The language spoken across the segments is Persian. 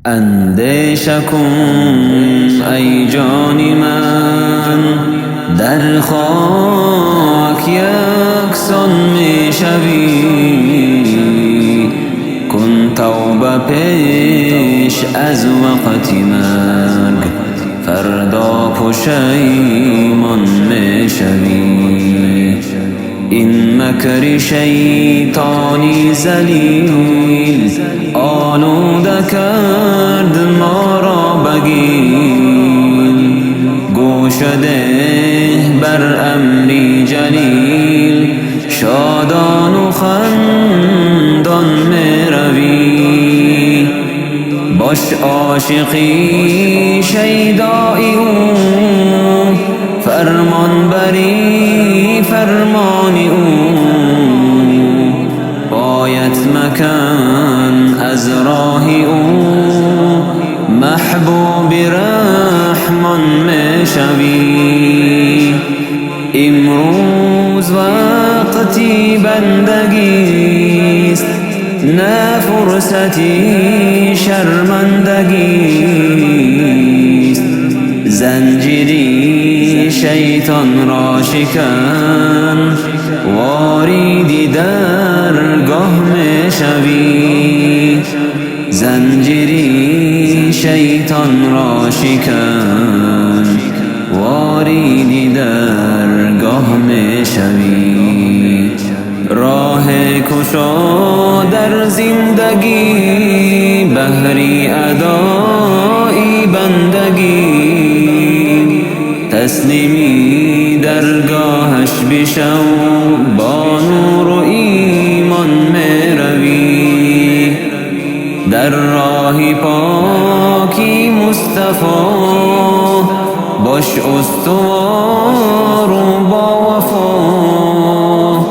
اندیشه کن ای جان من، در خاک یکسان می شوی. کن توبه پیش از وقت مرگ، فردا پشیمان می شوی. این مکر شیطانی ذلیل آلوده کرد ما را بگیر. گوش ده بر امری جلیل، شادان و خندان می روی. باش عاشقی شیدای او، فرمان بری فرمان او. پایت مکن از راه او، محبوب رحمان می شوی. امروز وقتی بندگیست، نه فرصتی شرمندگیست. زنجیری شیطان را شکن، واریدی درگاه می شوی. زنجیری شیطان را شکن، واریدی درگاه می شوی. راه کشا در زندگی، بهری ادای بندگی. تسلیمی درگاهش بشو، با نور و ایمان می روی. در راه پاکی مصطفی، باش استوار و با وفا.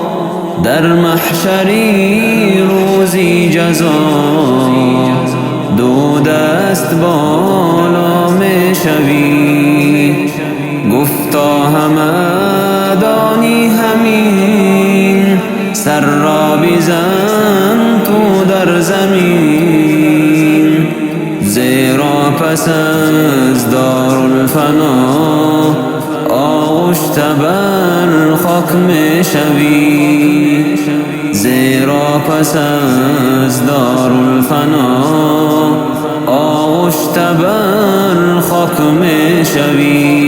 در محشری روزی جزا، دو دست بالا می شوی. گفتا همه دانی همین، سر را بزن تو در زمین. زیرا پس از دارالفنا، آغشته بر خاک می شوی. زیرا پس از دارالفنا، آغشته بر خاک می شوی.